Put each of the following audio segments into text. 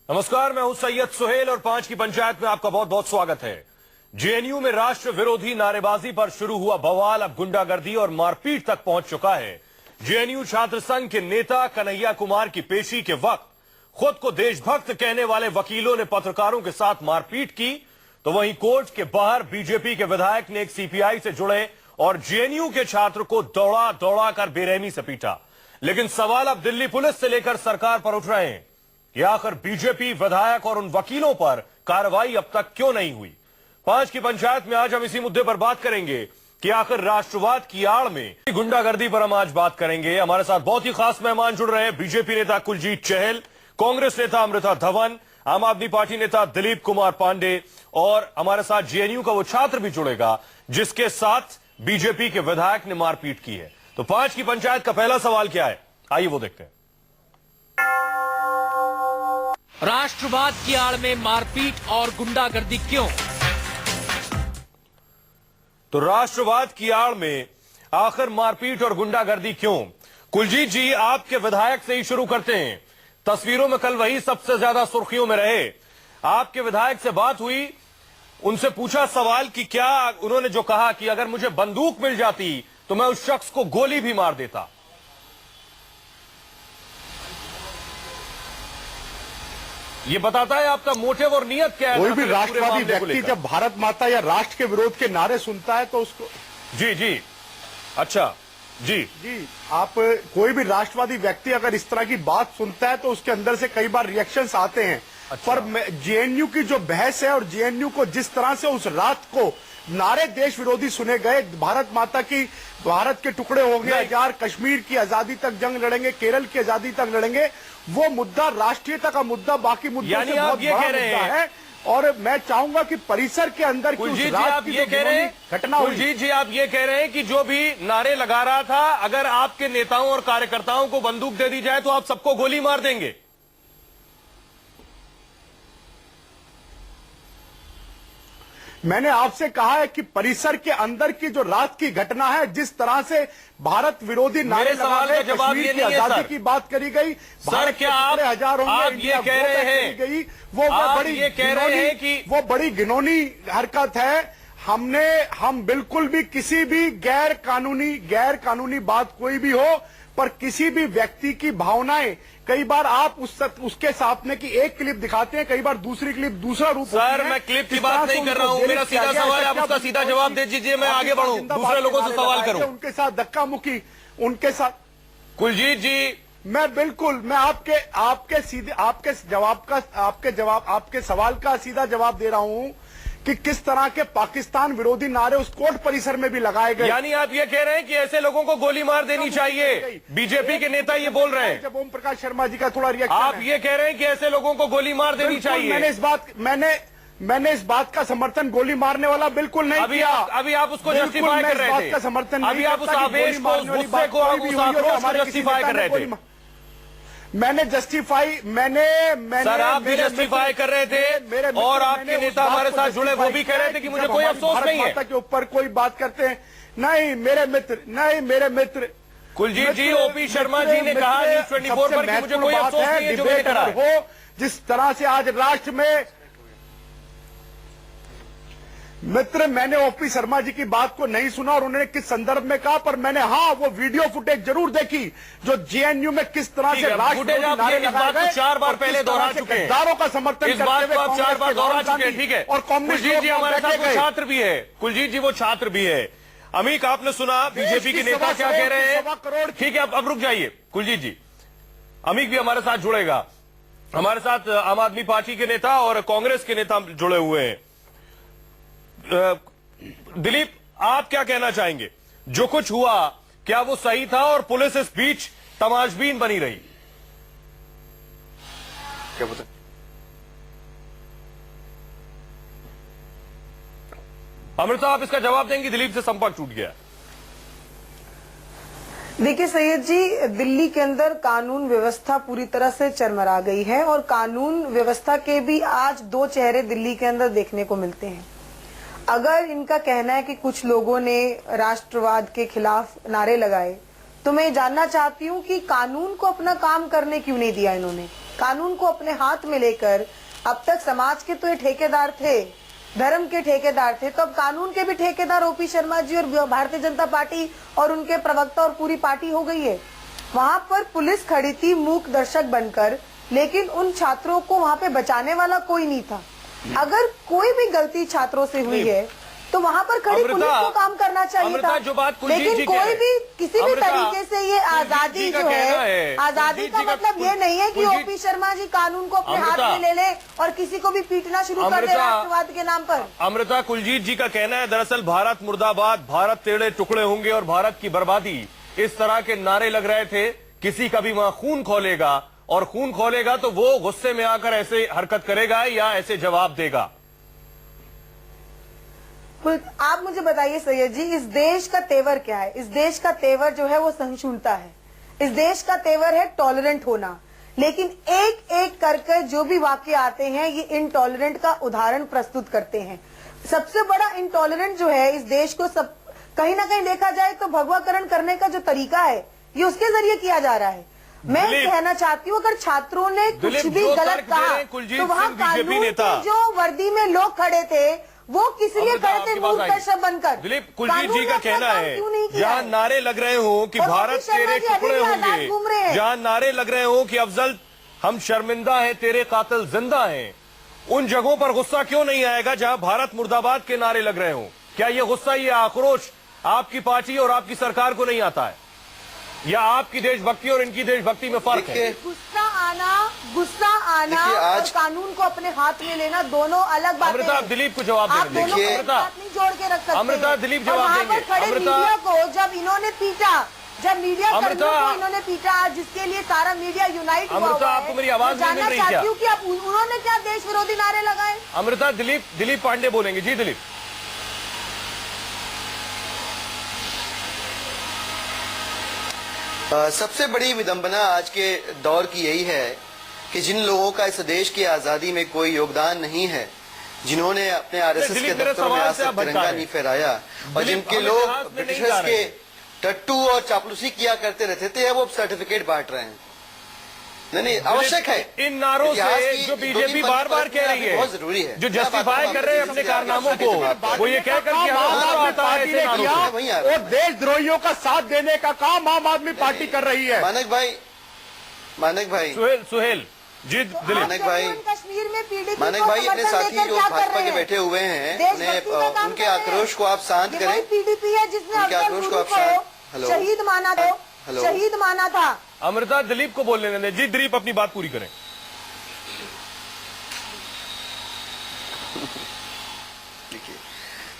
नमस्कार, मैं हूं सैयद सुहेल और 5 की पंचायत में आपका बहुत बहुत स्वागत है। जेएनयू में राष्ट्र विरोधी नारेबाजी पर शुरू हुआ बवाल अब गुंडागर्दी और मारपीट तक पहुंच चुका है। जेएनयू छात्र संघ के नेता कन्हैया कुमार की पेशी के वक्त खुद को देशभक्त कहने वाले वकीलों ने पत्रकारों के साथ मारपीट की, तो वहीं कोर्ट के बाहर बीजेपी के विधायक ने एक सीपीआई से जुड़े और जेएनयू के छात्र को दौड़ा दौड़ा कर बेरहमी से पीटा। लेकिन सवाल अब दिल्ली पुलिस से लेकर सरकार पर उठ रहे हैं कि आखिर बीजेपी विधायक और उन वकीलों पर कार्रवाई अब तक क्यों नहीं हुई। 5 की पंचायत में आज हम इसी मुद्दे पर बात करेंगे कि आखिर राष्ट्रवाद की आड़ में गुंडागर्दी पर हम आज बात करेंगे। हमारे साथ बहुत ही खास मेहमान जुड़ रहे हैं। बीजेपी नेता कुलजीत चहल, कांग्रेस नेता अमृता धवन, आम आदमी पार्टी नेता दिलीप कुमार पांडे और हमारे साथ जेएनयू का वो छात्र भी जुड़ेगा जिसके साथ बीजेपी के विधायक ने मारपीट की है। तो 5 की पंचायत का पहला सवाल क्या है, आइए वो देखते हैं। राष्ट्रवाद की आड़ में मारपीट और गुंडागर्दी क्यों? तो राष्ट्रवाद की आड़ में आखिर मारपीट और गुंडागर्दी क्यों? कुलजीत जी, आपके विधायक से ही शुरू करते हैं। तस्वीरों में कल वही सबसे ज्यादा सुर्खियों में रहे। आपके विधायक से बात हुई, उनसे पूछा सवाल कि क्या उन्होंने जो कहा कि अगर मुझे बंदूक मिल जाती तो मैं उस शख्स को गोली भी मार देता। ये बताता है आपका मोटिव और नियत क्या है। कोई भी राष्ट्रवादी व्यक्ति जब भारत माता या राष्ट्र के विरोध के नारे सुनता है तो उसको जी अच्छा जी आप कोई भी राष्ट्रवादी व्यक्ति अगर इस तरह की बात सुनता है तो उसके अंदर से कई बार रिएक्शंस आते हैं। अच्छा। पर जेएनयू की जो बहस है और जेएनयू को जिस तरह से उस रात को नारे देश विरोधी सुने गए, भारत माता की, भारत के टुकड़े हो गए हजार, कश्मीर की आजादी तक जंग लड़ेंगे, केरल की आजादी तक लड़ेंगे, वो मुद्दा राष्ट्रीयता का मुद्दा बाकी मुद्दों से बहुत बड़ा मुद्दा है। और मैं चाहूंगा कि परिसर के अंदर कुलजीत जी आप ये कह रहे हैं, कुलजीत जी आप ये कह रहे हैं कि जो भी नारे लगा रहा था, अगर आपके नेताओं और कार्यकर्ताओं को बंदूक दे दी जाए तो आप सबको गोली मार देंगे। मैंने आपसे कहा है कि परिसर के अंदर की जो रात की घटना है, जिस तरह से भारत विरोधी नारे सवाल का जवाब ये नहीं है आजादी की बात करी गई, सर क्या आप ये कह रहे हैं, वो बड़ी घिनौनी हरकत है। हम बिल्कुल भी किसी भी गैर कानूनी बात कोई भी हो, पर किसी भी व्यक्ति की भावनाएं, कई बार आप उसके सामने की एक क्लिप दिखाते हैं, कई बार दूसरी क्लिप दूसरा रूप। सर मैं क्लिप की बात नहीं कर रहा हूं, मेरा सीधा सवाल है, आप उसका सीधा जवाब दे दीजिए, मैं आगे बढ़ूं, दूसरे लोगों से सवाल करूं। उनके साथ धक्का मुक्की, उनके साथ। कुलजीत जी मैं आपके सवाल का सीधा जवाब दे रहा हूं कि किस तरह के पाकिस्तान विरोधी नारे उस कोर्ट परिसर में भी लगाए गए। यानी आप ये कह रहे हैं कि ऐसे लोगों को गोली मार देनी चाहिए। बीजेपी के नेता ये बोल रहे हैं। जब ओम प्रकाश शर्मा जी का थोड़ा रिएक्शन, आप ये कह रहे हैं कि ऐसे लोगों को गोली मार देनी चाहिए। मैंने इस बात का समर्थन गोली मारने वाला बिल्कुल नहीं किया। अभी आप उसको जस्टिफाई कर रहे थे, का समर्थन अभी आप उस आवेश को, उस गुस्से को, उस आक्रोश को जस्टिफाई कर रहे थे। मैंने सर आप भी जस्टिफाई कर रहे थे और आपके नेता हमारे साथ जुड़े वो भी कह रहे थे कि मुझे कोई अफसोस नहीं है। के ऊपर कोई बात करते हैं, नहीं मेरे मित्र कुलजीत जी, ओपी शर्मा जी ने कहा न्यूज़ 24 पर कि मुझे कोई अफसोस नहीं है जो मैंने करा है। जिस तरह से आज राष्ट्र में मित्र, मैंने ओपी शर्मा जी की बात को नहीं सुना और उन्होंने किस संदर्भ में कहा, पर मैंने वो वीडियो फुटेज जरूर देखी जो जेएनयू में किस तरह से राष्ट्र नारे लगाए गए। 4 बार पहले दोहरा चुके हैं, दारों का समर्थन इस बात को आप 4 बार दोहरा चुके हैं, ठीक है। और कुलजीत जी हमारे साथ वो छात्र भी है, कुलजीत जी वो छात्र भी है। अमीक आपने सुना बीजेपी के नेता क्या कह रहे हैं, ठीक है अब रुक जाइए कुलजीत जी। अमीक भी हमारे साथ जुड़ेगा, हमारे साथ आम आदमी पार्टी के नेता और कांग्रेस के नेता जुड़े हुए हैं। दिलीप आप क्या कहना चाहेंगे, जो कुछ हुआ क्या वो सही था और पुलिस इस बीच तमाशबीन बनी रही? क्या बता अमृता, आप इसका जवाब देंगे? दिलीप से संपर्क टूट गया। देखिए सैयद जी, दिल्ली के अंदर कानून व्यवस्था पूरी तरह से चरमरा गई है और कानून व्यवस्था के भी आज 2 चेहरे दिल्ली के अंदर देखने को मिलते हैं। अगर इनका कहना है कि कुछ लोगों ने राष्ट्रवाद के खिलाफ नारे लगाए, तो मैं जानना चाहती हूँ कि कानून को अपना काम करने क्यों नहीं दिया इन्होंने। कानून को अपने हाथ में लेकर, अब तक समाज के तो ये ठेकेदार थे, धर्म के ठेकेदार थे, तो अब कानून के भी ठेकेदार ओपी शर्मा जी और भारतीय जनता पार्टी और उनके प्रवक्ता और पूरी पार्टी हो गई है। वहां पर पुलिस खड़ी थी मूक दर्शक बनकर, लेकिन उन छात्रों को वहां पे बचाने वाला कोई नहीं था। अगर कोई भी गलती छात्रों से हुई है तो वहां पर खड़ी पुलिस को काम करना चाहिए था। जो बात लेकिन कोई भी किसी भी तरीके से ये आजादी जो है, आजादी का मतलब ये नहीं है कि ओपी शर्मा जी कानून को अपने हाथ में ले ले और किसी को भी पीटना शुरू कर दे राष्ट्रवाद के नाम पर। अमृता, कुलजीत जी का कहना है दरअसल भारत मुर्दाबाद, भारत टेढ़े टुकड़े होंगे और भारत की बर्बादी, इस तरह के नारे लग रहे थे। किसी का भी वहां खून खौलेगा और खून खौलेगा तो वो गुस्से में आकर ऐसे हरकत करेगा या ऐसे जवाब देगा। आप मुझे बताइए सैयद जी, इस देश का तेवर क्या है? इस देश का तेवर जो है वो सहिष्णुता है। इस देश का तेवर है टॉलरेंट होना। लेकिन एक एक करके जो भी वाक्य आते हैं ये इनटॉलरेंट का उदाहरण प्रस्तुत करते हैं। सबसे बड़ा इनटॉलरेंट जो है इस देश को सब कहीं ना कहीं देखा जाए तो भगवाकरण करने का जो तरीका है ये उसके जरिए किया जा रहा है। मैं कहना चाहती हूँ अगर छात्रों ने कुछ भी गलत कहा तो वहाँ कानून के जो वर्दी में लोग खड़े थे वो किस लिए खड़े थे मूक दर्शक बनकर? दिलीप, कुलजीत जी का कहना है जहाँ नारे लग रहे हो कि भारत तेरे टुकड़े होंगे, जहाँ नारे लग रहे हो कि अफजल हम शर्मिंदा हैं, तेरे कातिल जिंदा हैं, उन जगहों पर गुस्सा क्यों नहीं आएगा जहाँ भारत मुर्दाबाद के नारे लग रहे हो? क्या ये गुस्सा, ये आक्रोश आपकी पार्टी और आपकी सरकार को नहीं आता है, या आपकी देशभक्ति और इनकी देशभक्ति में फर्क है? गुस्सा आना और कानून को अपने हाथ में लेना दोनों अलग बातें हैं। अमृता, दिलीप को जवाब देंगे। अमृता नहीं जोड़ के रख सकते। अमृता, दिलीप जवाब देंगे। मीडिया को जब इन्होंने पीटा, जब मीडिया कर्मियों को इन्होंने पीटा, जिसके लिए सारा मीडिया यूनाइट हुआ अमृता, आपको मेरी आवाज नहीं मिल रही क्या? चाहती हूँ कि आप उन्होंने क्या देश विरोधी नारे लगाए? अमृता, दिलीप पांडे बोलेंगे। जी दिलीप। सबसे बड़ी विडंबना आज के दौर की यही है कि जिन लोगों का इस देश की आजादी में कोई योगदान नहीं है, जिन्होंने अपने आरएसएस के दफ्तरों में आज तक तिरंगा नहीं फहराया और जिनके लोग ब्रिटिशर्स के टट्टू और चापलूसी किया करते रहते थे, वो सर्टिफिकेट बांट रहे हैं। नहीं, आवश्यक है। इन नारों से जो बीजेपी बार बार कह रही है, बहुत जरूरी है, जो जस्टिफाई कर रहे हैं अपने कारनामों को, वो ये कहकर कि हमें आता है ऐसे नारों से। वो देशद्रोहियों का साथ देने का काम आम आदमी पार्टी कर रही है। मानक भाई सुहेल जी, दिलीप। कश्मीर में पीड़ित मानक भाई, अपने साथी जो भाजपा के बैठे हुए हैं उनके आक्रोश को आप शांत करें। पीडीपी है जिसने उनके आक्रोश को आप शांत। शहीद माना था। अमृता, दिलीप को बोलने दें। जी दिलीप, अपनी बात पूरी करें।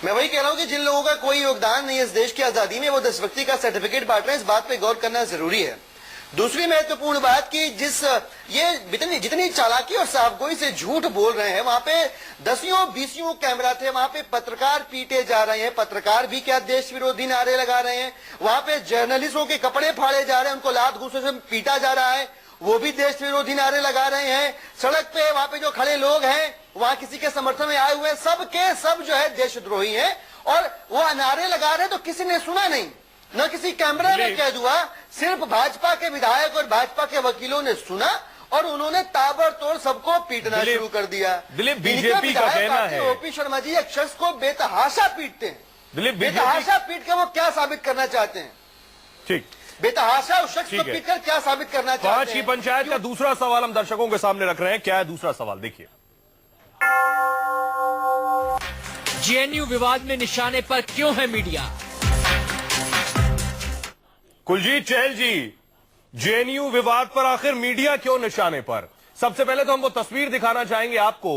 मैं वही कह रहा हूं कि जिन लोगों का कोई योगदान नहीं है इस देश की आजादी में, वो देशभक्ति का सर्टिफिकेट बांट रहे हैं, इस बात पे गौर करना जरूरी है। दूसरी महत्वपूर्ण बात कि जितनी चालाकी और साफगोई से झूठ बोल रहे हैं, वहां पे 10-20 कैमरा थे, वहां पे पत्रकार पीटे जा रहे हैं, पत्रकार भी क्या देश विरोधी नारे लगा रहे हैं, वहां पे जर्नलिस्टों के कपड़े फाड़े जा रहे हैं, उनको लात घूंसों से पीटा जा रहा है, वो भी देश विरोधी नारे लगा रहे हैं। सड़क पे वहां पे जो खड़े लोग हैं, वहां किसी के समर्थन में आए हुए हैं, सब के सब जो है देशद्रोही हैं और वो नारे लगा रहे हैं, तो किसी ने सुना नहीं, न किसी कैमरा ने कैद हुआ, सिर्फ भाजपा के विधायक और भाजपा के वकीलों ने सुना और उन्होंने ताबड़तोड़ सबको पीटना शुरू कर दिया। दिलीप, बीजेपी का कहना है ओपी शर्मा जी एक शख्स को बेतहाशा पीटते हैं। दिलीप, बेतहाशा पीट के वो क्या साबित करना चाहते हैं? ठीक, बेतहाशा उस शख्स को पीटकर क्या साबित करना चाहते हैं? 5 की पंचायत का दूसरा सवाल हम दर्शकों के सामने रख रहे हैं। क्या है दूसरा सवाल, देखिए। जेएनयू विवाद में निशाने पर क्यों है मीडिया? कुलजीत चहल जी, जेएनयू विवाद पर आखिर मीडिया क्यों निशाने पर? सबसे पहले तो हम वो तस्वीर दिखाना चाहेंगे आपको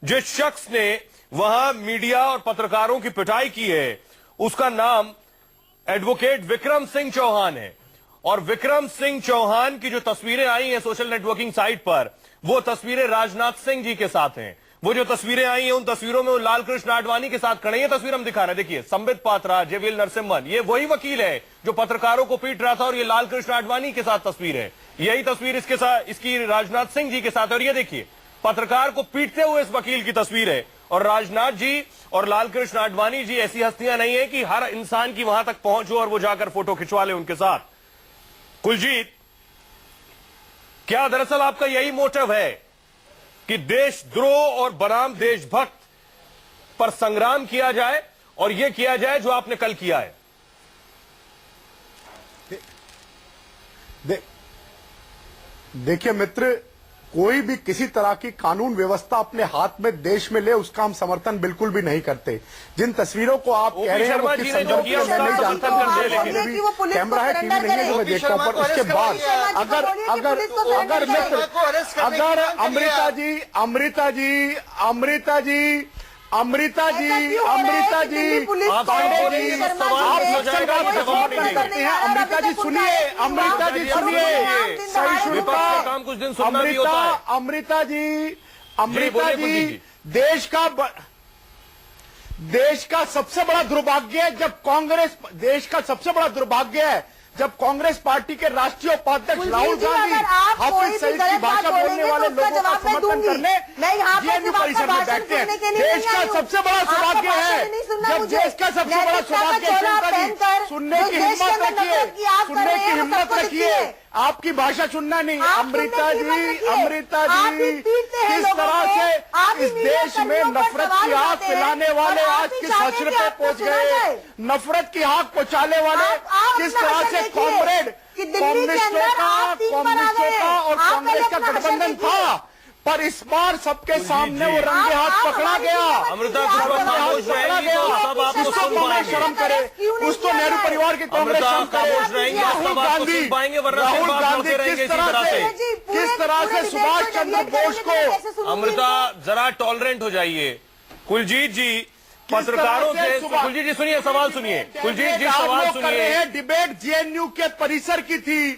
जिस शख्स ने वहां मीडिया और पत्रकारों की पिटाई की है, उसका नाम एडवोकेट विक्रम सिंह चौहान है। और विक्रम सिंह चौहान की जो तस्वीरें आई हैं सोशल नेटवर्किंग साइट पर, वो तस्वीरें राजनाथ सिंह जी के साथ हैं। वो जो तस्वीरें आई हैं उन तस्वीरों में वो लालकृष्ण आडवाणी के साथ खड़े हैं। तस्वीर हम दिखा रहे हैं, देखिए। संबित पात्रा, जेवीएल नरसिम्हन, ये वही वकील है जो पत्रकारों को पीट रहा था, और ये लालकृष्ण आडवाणी के साथ तस्वीर है। यही तस्वीर इसके साथ, इसकी राजनाथ सिंह जी के साथ। और ये देखिए, पत्रकार को पीटते हुए इस वकील की तस्वीर है। और राजनाथ जी और लालकृष्ण आडवाणी जी ऐसी हस्तियां नहीं है कि हर इंसान की वहां तक पहुंच हो और वो जाकर फोटो खिंचवा ले उनके साथ। कुलजीत, क्या दरअसल आपका यही मोटिव है कि देशद्रोह और बनाम देशभक्त पर संग्राम किया जाए और यह किया जाए जो आपने कल किया है? देखिए मित्र, कोई भी किसी तरह की कानून व्यवस्था अपने हाथ में देश में ले, उसका हम समर्थन बिल्कुल भी नहीं करते। जिन तस्वीरों को आप कह रहे हैं वो किस संदर्भ में मैं नहीं जानता, कैमरा है, टीवी नहीं है जो मैं देखता हूं। पर उसके बाद अगर मित्र, अगर अमृता जी पांडे जी, आप अक्सर बात का समर्थन करते हैं। अमृता जी सुनिए, सही काम कुछ दिन सुनना भी होता है। अमृता जी, देश का सबसे बड़ा दुर्भाग्य है जब कांग्रेस पार्टी के राष्ट्रीय उपाध्यक्ष राहुल गांधी हाफिज सईद की भाषा बोलने वाले लोगों का समर्थन करने जेएनयू परिसर में बैठते हैं। देश का सबसे बड़ा सौभाग्य है जब देश का सबसे बड़ा सौभाग्य सुनने की हिम्मत रखिए, आपकी भाषा सुनना नहीं। अमृता जी किस तरह से इस देश में नफरत की आग फैलाने वाले आज किस हश्र पे पहुंच गए, नफरत की आग पहुंचाने वाले किस तरह से कम्युनिस्टों का और कांग्रेस का गठबंधन था, पर इस बार सबके सामने वो रंगे हाथ पकड़ा गया। अमृता पकड़ा गया। सब आपको सुन पाएंगे, शर्म करे, कुछ तो नेहरू परिवार की कांग्रेस शर्म करे। राहुल गांधी किस तरह से सुभाष चंद्र बोस को। अमृता जरा टॉलरेंट हो जाइए। कुलजीत जी पत्रकारों से, कुलजीत जी सुनिए, सवाल सुनिए। कुलजीत जी सवाल सुनिए। डिबेट जेएनयू के परिसर की थी,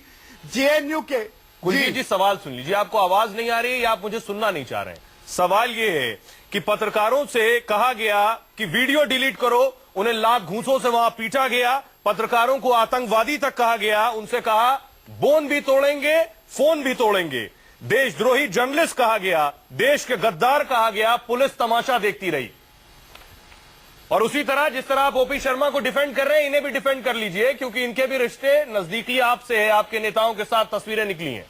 जेएनयू के। कुलजीत जी सवाल सुन लीजिए। आपको आवाज नहीं आ रही है या आप मुझे सुनना नहीं चाह रहे हैं? सवाल ये है कि पत्रकारों से कहा गया कि वीडियो डिलीट करो, उन्हें लाख घूंसों से वहां पीटा गया, पत्रकारों को आतंकवादी तक कहा गया, उनसे कहा बोन भी तोड़ेंगे, फोन भी तोड़ेंगे, देशद्रोही जर्नलिस्ट कहा गया, देश के गद्दार कहा गया, पुलिस तमाशा देखती रही। और उसी तरह जिस तरह आप ओपी शर्मा को डिफेंड कर रहे हैं, इन्हें भी डिफेंड कर लीजिए, क्योंकि इनके भी रिश्ते नजदीकी आपसे है, आपके नेताओं के साथ तस्वीरें निकली हैं।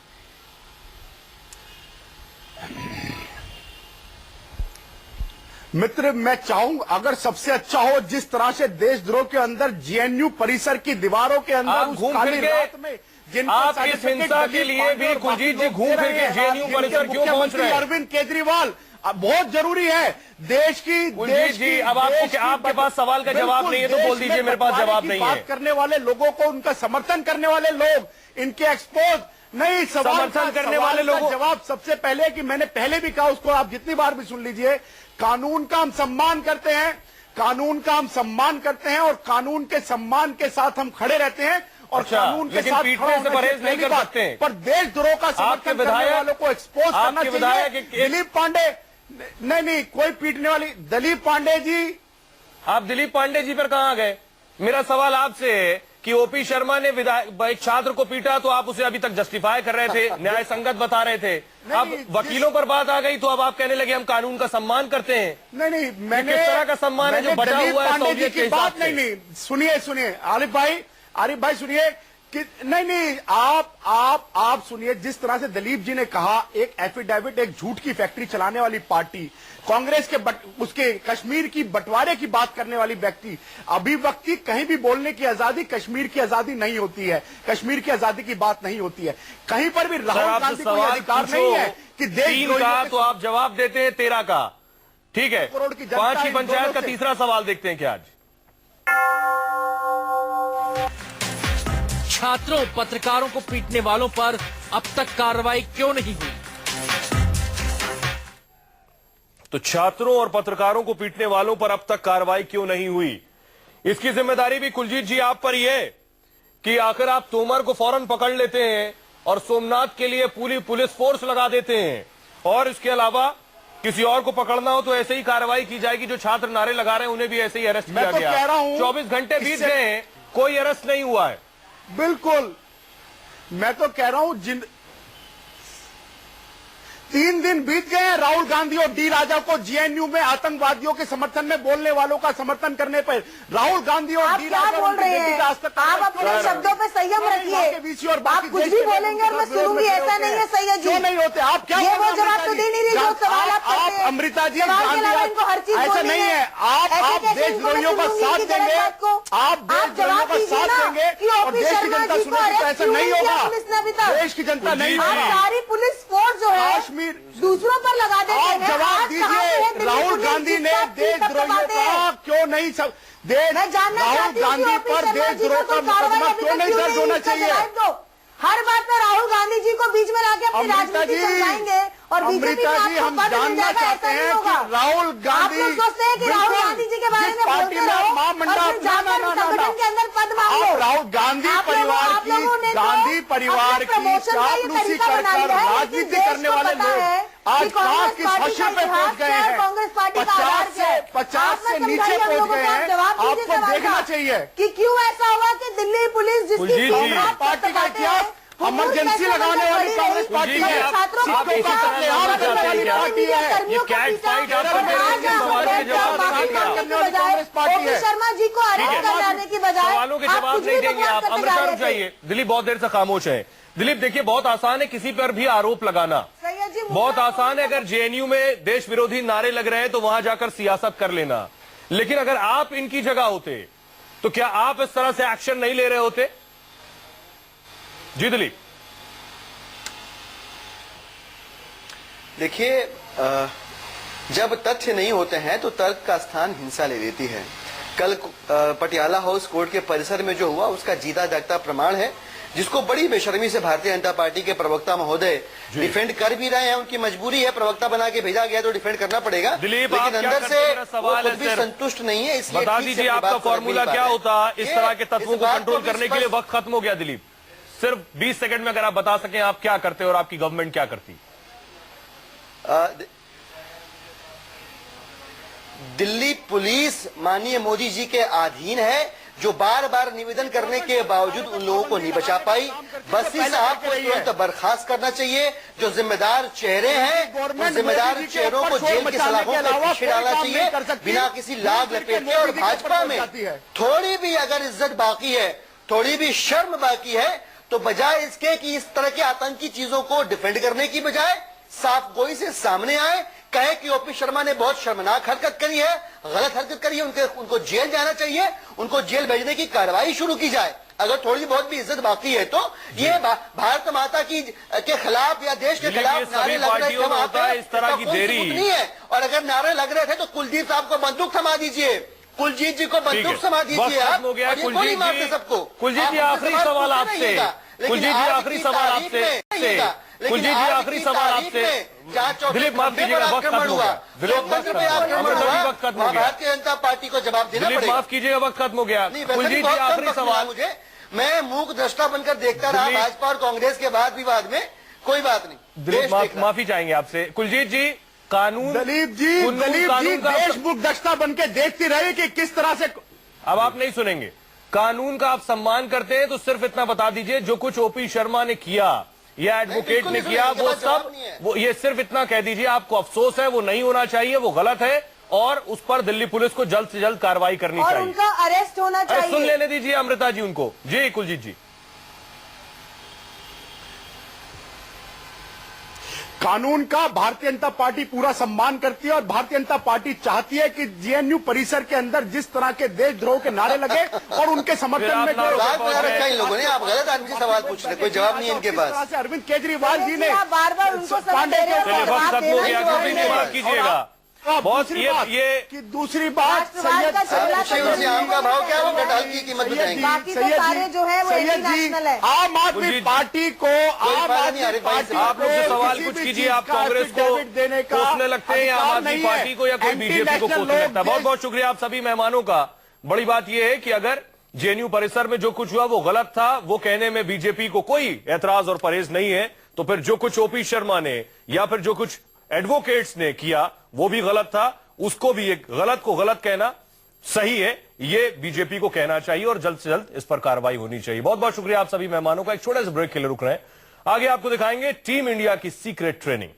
मित्र, मैं चाहूंगा अगर सबसे अच्छा हो जिस तरह से देशद्रोह के अंदर जेएनयू परिसर की दीवारों के अंदर आप उस घूम काली फिर के रात में आप इस हिंसा के लिए भी कुलजीत जी घूम फिर के जेएनयू परिसर क्यों पहुंच रहे हैं? अरविंद केजरीवाल बहुत जरूरी है देश की। जी अब आपके पास सवाल का जवाब नहीं है तो बोल दीजिए मेरे पास जवाब नहीं है। बात करने वाले लोगों को, उनका समर्थन करने वाले लोग, इनके एक्सपोज नहीं, समर्थन करने वाले लोगों जवाब सबसे पहले कि मैंने पहले भी कहा, उसको आप जितनी बार भी सुन लीजिए, कानून का हम सम्मान करते हैं, और कानून के सम्मान के साथ हम खड़े रहते हैं और कानून के साथ पीटने से परहेज नहीं कर सकते हैं। पर देशद्रोह का समर्थन करने वालों को एक्सपोज करना चाहिए। दिलीप पांडे नहीं, कोई पीटने वाली दिलीप पांडे जी, आप दिलीप पांडे जी पर कहां गए? मेरा सवाल आपसे है कि ओपी शर्मा ने एक छात्र को पीटा तो आप उसे अभी तक जस्टिफाई कर रहे थे, न्याय संगत बता रहे थे। अब वकीलों पर बात आ गई तो अब आप कहने लगे हम कानून का सम्मान करते हैं। नहीं, मैंने किस तरह का सम्मान है जो बचा हुआ है सोवियत के हिसाब से? नहीं, सुनिए आरिफ भाई सुनिए कि नहीं, आप सुनिए। जिस तरह से दिलीप जी ने कहा, एक एफिडेविट, एक झूठ की फैक्ट्री चलाने वाली पार्टी, कांग्रेस के उसके कश्मीर की बंटवारे की बात करने वाली व्यक्ति, अभिव्यक्ति, कहीं भी बोलने की आजादी, कश्मीर की आजादी नहीं होती है, कश्मीर की आजादी की बात नहीं होती है। कहीं पर भी राहुल गांधी को अधिकार नहीं है कि देश का, तो आप जवाब देते हैं 13 का, ठीक है। 5 की पंचायत का तीसरा सवाल देखते हैं क्या आज? छात्रों, पत्रकारों को पीटने वालों पर अब तक कार्रवाई क्यों नहीं हुई? तो छात्रों और पत्रकारों को पीटने वालों पर अब तक कार्रवाई क्यों नहीं हुई? इसकी जिम्मेदारी भी कुलजीत जी आप पर ही है कि आखिर आप तोमर को फौरन पकड़ लेते हैं और सोमनाथ के लिए पूरी पुलिस फोर्स लगा देते हैं, और इसके अलावा किसी और को पकड़ना हो तो ऐसे ही कार्रवाई की जाएगी। जो छात्र नारे लगा रहे हैं उन्हें भी ऐसे ही अरेस्ट किया गया। 24 घंटे बीत गए हैं, कोई अरेस्ट नहीं हुआ है। बिल्कुल, मैं तो कह रहा हूं 3 दिन बीत गए हैं राहुल गांधी और डी राजा को जेएनयू में आतंकवादियों के समर्थन में बोलने वालों का समर्थन करने पर। राहुल गांधी और आप डी क्या राजा बोल रहे हैं? आप अपने शब्दों पे संयम रखिए। आप कुछ भी बोलेंगे और मैं सुनूंगी, ऐसा नहीं है सैयद जी। क्यों नहीं होते आप? क्या ये वो जवाब तो दे नहीं रही जो सवाल आप करते हैं। अमृता जी, सवाल के अलावा इनको हर चीज ऐसा बोलनी नहीं है। आप देशद्रोहियों का साथ देंगे, आप देशद्रोहियों का साथ देंगे और देश की जनता सुनेगी तो ऐसा नहीं होगा। देश की जनता नहीं आप होगी। सारी पुलिस फोर्स जो है कश्मीर दूसरों पर लगा देते आप हैं। जवाब आज कहाँ पे है दीजिए, दिल्ली राहुल पुलिस गांधी ने जिसका आप देशद्रोहियों तक दबाते का हैं? क्यों नहीं सब देश मैं जानना राहुल चाहती हूँ कि गांधी ओपी पर शर्मा जी देशद्रोह पर का कोई कार्रवाई मुकदमा अभी क्यों तक नहीं दर्ज होना इसका चाहिए? जवाब दो। हर बात में राहुल गांधी जी को बीच में लाके अपनी अमृता राजनीति जी, समझाएंगे और बीजेपी अमृता में जी, आपको हम पद मिल जानना जाएगा, चाहते ऐसा नहीं हैं होगा। कि राहुल गांधी आप लोग सोचते हैं कि राहुल बिल्कुल, गांधी जी के बारे जिस में पार्टी बोलते में रहो महामंडल और फिर जाकर संगठन के अंदर पद मांगो। आप राहुल गांधी आप परिवार लोगों ने की तो गांधी परिवार अपने की प्रमोशन का ये चापलूसी तरीका कर बना लिया है, राजनीति लेकिन करने देश को वाले पता लोग है आज कि कांग्रेस कांग्रेस की पार्टी हौसले का पे इतिहास पहुंच गए क्या है, हैं। कांग्रेस पार्टी का आधार क्या है? 50 आप से ना नीचे समझाइए हम पहुंच लोगों गए को, आप हैं। जवाब दीजिए आपको सवाल देखना का चाहिए कि क्यों ऐसा हुआ कि दिल्ली पुलिस जिसकी कुलजीत जी, कांग्रेस पार्टी का इतिहास इमरजेंसी लगाने वाली कांग्रेस पार्टी है। छात्रों को आप इसी तरह लड़ना चाहते हैं क्या? पार्टी है। ये कैट फाइट आप कर रहे हैं, इनके सवालों के जवाब नहीं देंगे आप। करने वाली कांग्रेस पार्टी है। शर्मा जी को ठीक अरेस्ट है। कर जाने की बजाय सवालों के आप जवाब कुछ नहीं भी देंगे बकवास आप। करते अमृता जा रुक रहे थे। जाइए, दिलीप बहुत देर से खामोश है। दिलीप देखिए, बहुत आसान है किसी पर भी आरोप लगाना, सैयद जी, बहुत आसान है। अगर जेएनयू में देश विरोधी नारे लग रहे हैं तो वहां जाकर सियासत कर लेना, लेकिन अगर आप इनकी जगह होते तो क्या आप इस तरह से एक्शन नहीं ले रहे होते? जी दिलीप। देखिए, जब तथ्य नहीं होते हैं तो तर्क का स्थान हिंसा ले लेती है। कल पटियाला हाउस कोर्ट के परिसर में जो हुआ उसका जीता जागता प्रमाण है, जिसको बड़ी बेशर्मी से भारतीय जनता पार्टी के प्रवक्ता महोदय डिफेंड कर भी रहे हैं। उनकी मजबूरी है, प्रवक्ता बना के भेजा गया तो डिफेंड करना पड़ेगा। दिलीप, लेकिन आप क्या अंदर करते से हैं? मेरा सवाल वो है खुद भी सर। संतुष्ट नहीं है, इसलिए बता ठीक से दीजिए अपनी आपका बात को रख फॉर्मूला नहीं पा क्या रहे। होता इस तरह के तत्वों इस को बात कंट्रोल भी करने के लिए? वक्त खत्म हो गया दिलीप, सिर्फ 20 सेकंड में अगर आप बता सकें आप क्या करते और आपकी गवर्नमेंट क्या करती। दिल्ली पुलिस माननीय मोदी जी के अधीन है, जो बार बार निवेदन करने के बावजूद उन लोगों को नहीं बचा पाई। बसी साहब को तुरंत बर्खास्त करना चाहिए। जो जिम्मेदार चेहरे हैं उन जिम्मेदार चेहरों को जेल के सलाखों के पीछे डालना चाहिए बिना किसी लाभ लपेटे। और भाजपा में थोड़ी भी अगर इज्जत बाकी है, थोड़ी भी शर्म बाकी है, तो बजाय इसके कि इस तरह के आतंकी चीजों को डिफेंड करने की बजाय साफ गोई से सामने आए, कहे कि ओपी शर्मा ने बहुत शर्मनाक हरकत करी है, गलत हरकत करी है, उनको जेल जाना चाहिए, उनको जेल भेजने की कार्रवाई शुरू की जाए। अगर थोड़ी बहुत भी इज्जत बाकी है तो ये भारत माता की के खिलाफ या देश के खिलाफ नारे लग रहे थे वहां पे, इस तरह की देरी नहीं है। और अगर नारे लग रहे थे तो कुलदीप साहब को बंदूक थमा दीजिए, कुलजीत जी को बंदूक थमा दीजिए आप। हो गया। और ये गोली मारते सबको। कुलजीत जी, आखिरी सवाल आपसे। कुलजीत जी, आखिरी सवाल आपसे। कुलजीत जी, आखिरी सवाल आपसे। दिलीप माफ कीजिएगा, वक्त खत्म हो गया। वक्त खत्म हो गया। भारतीय जनता पार्टी को जवाब देना दिलीप पड़ेगा। माफ कीजिएगा, वक्त खत्म हो गया। कुलजीत जी, आखिरी सवाल। मुझे, मैं मूक दृष्टा बनकर देखता रहा भाजपा और कांग्रेस के वाद विवाद में, कोई बात नहीं। दिलीप माफी चाहेंगे आपसे। कुलजीत जी, कानून दलीप जी देशमुख दक्षता बन के देखती रही कि किस तरह से। अब आप नहीं सुनेंगे। कानून का आप सम्मान करते हैं तो सिर्फ इतना बता दीजिए, जो कुछ ओपी शर्मा ने किया या एडवोकेट ने किया वो सब, वो ये सिर्फ इतना कह दीजिए आपको अफसोस है, वो नहीं होना चाहिए, वो गलत है और उस पर दिल्ली पुलिस को जल्द से जल्द कार्रवाई करनी और चाहिए। उनका अरेस्ट होना चाहिए। सुन लेने दीजिए अमृता जी उनको। जी कुलजीत जी। कानून का भारतीय जनता पार्टी पूरा सम्मान करती है और भारतीय जनता पार्टी चाहती है कि जेएनयू परिसर के अंदर जिस तरह के देशद्रोह के नारे लगे और उनके समर्थन में सवाल बना रखा है इन लोगों ने। आप गलत आदमी से सवाल पूछ रहे, कोई जवाब नहीं है इनके पास। अरविंद केजरीवाल जी ने बार बार उनको पांडे के वक्त खत्म हो गया, क्योंकि बात कीजिएगा बहुत। ये दूसरी बात आम का भाव क्या है, वो कटहल की कीमत बताएंगे। बाकी तो सारे जो है वो इंटरनेशनल है। आम आदमी पार्टी को आम आदमी पार्टी आप लोग जो सवाल कुछ कीजिए, आप कांग्रेस को कोसने लगते हैं या आम आदमी पार्टी को या कोई बीजेपी को कोसने लगता है। बहुत बहुत शुक्रिया आप सभी मेहमानों का। बड़ी बात यह है कि अगर जेएनयू परिसर में जो कुछ हुआ वो गलत था, वो कहने में बीजेपी को कोई एतराज और परहेज नहीं है, तो फिर जो कुछ ओपी शर्मा ने या फिर जो कुछ एडवोकेट्स ने किया वो भी गलत था। उसको भी एक गलत को गलत कहना सही है, ये बीजेपी को कहना चाहिए और जल्द से जल्द इस पर कार्रवाई होनी चाहिए। बहुत बहुत शुक्रिया आप सभी मेहमानों का। एक छोटे से ब्रेक के लिए रुक रहे हैं, आगे आपको दिखाएंगे टीम इंडिया की सीक्रेट ट्रेनिंग।